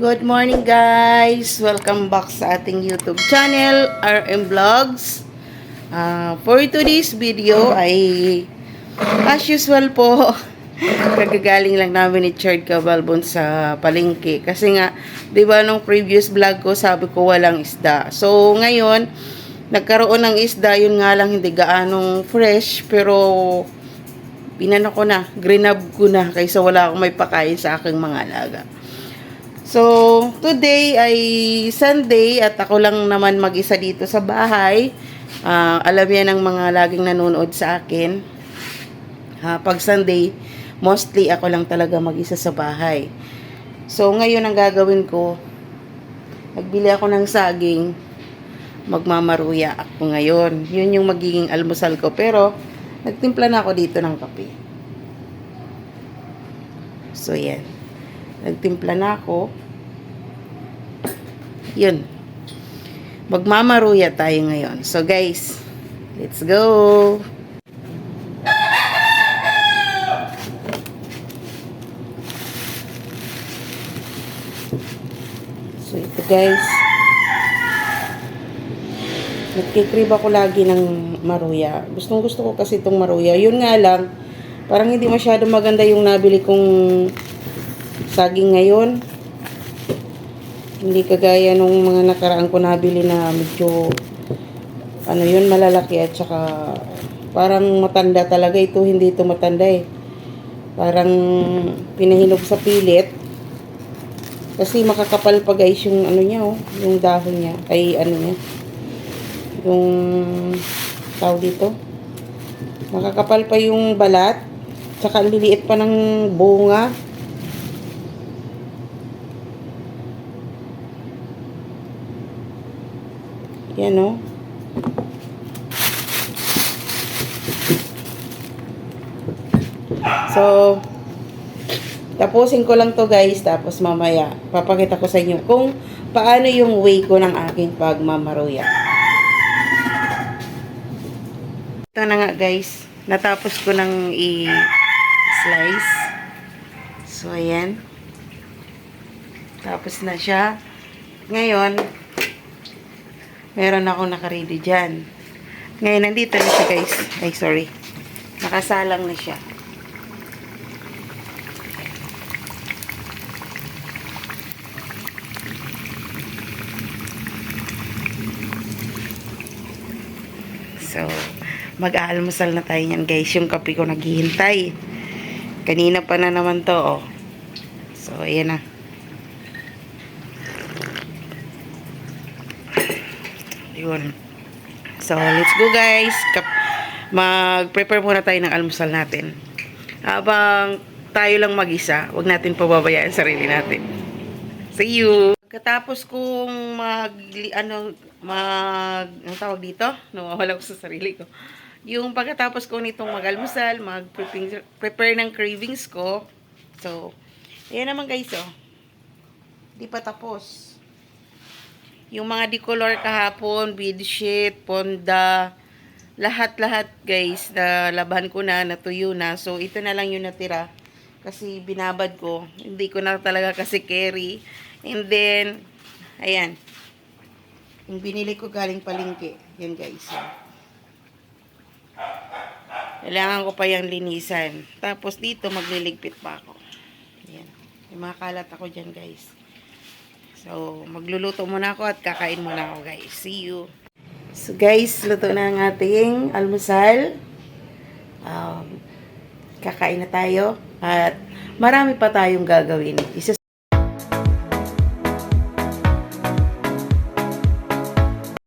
Good morning guys! Welcome back sa ating YouTube channel, RM Vlogs. For today's video ay as usual po, kagagaling lang namin ni Chard Cabalbon sa palengke. Kasi nga, di ba nung previous vlog ko sabi ko walang isda. So ngayon, nagkaroon ng isda, yun nga lang hindi gaanong fresh pero pinano ko na, grinab ko na kaysa wala akong may pakain sa aking mga alaga. So, today ay Sunday at ako lang naman mag-isa dito sa bahay. Alam yan ng mga laging nanonood sa akin. Pag Sunday, mostly ako lang talaga mag-isa sa bahay. So, ngayon ang gagawin ko, nagbili ako ng saging, magmamaruya ako ngayon. Yun yung magiging almusal ko. Pero, nagtimpla na ako dito ng kape. So, yan. Nagtimpla na ako. Yun. Magmamaruya tayo ngayon. So guys, let's go! So ito guys. Nagkikrib ako lagi ng maruya. Gustong gusto ko kasi itong maruya. Yun nga lang, parang hindi masyado maganda yung nabili kong saging ngayon. Hindi kagaya nung mga nakaraan ko nabili na medyo ano yun, malalaki at saka parang matanda talaga. Ito hindi ito matanda eh. Parang pinahinog sa pilit. Kasi makakapal pa guys yung ano niya oh, yung dahon niya. Ay ano niya. Yung tawag dito. Makakapal pa yung balat. Tsaka liliit pa ng bunga. Yan o. So, tapusin ko lang to guys. Tapos mamaya, papakita ko sa inyo kung paano yung way ko ng aking pagmamaruya. Ito na nga guys. Natapos ko ng i-slice. So, ayan. Tapos na siya. Ngayon, meron ako nakaready dyan. Ngayon, nandito na siya guys. Ay, sorry. Nakasalang na siya. So, mag-aalmusal na tayo yan guys. Yung kape ko naghihintay. Kanina pa na naman to, oh. So, ayan na. Yun. So, let's go guys. Mag-prepare muna tayo ng almusal natin. Habang tayo lang mag-isa, wag natin pababayaan sarili natin. See you! Pagkatapos kong anong tawag dito? Nawawala ko sa sarili ko. Yung pagkatapos ko nitong mag-almusal, mag-prepare ng cravings ko. So, ayan naman guys, oh. Di pa tapos. Yung mga decolor kahapon, bedsheet, ponda, lahat-lahat guys, na laban ko na, natuyo na. So, ito na lang yung natira. Kasi binabad ko. Hindi ko na talaga kasi carry. And then, ayan. Yung binili ko galing palengke. Yan guys. Kailangan ko pa yung linisan. Tapos dito, magliligpit pa ako. Ayan. Yung mga kalat ako dyan guys. So, magluluto muna ako at kakain muna ako guys. See you! So guys, luto na ang ating almusal. Kakain na tayo. At marami pa tayong gagawin.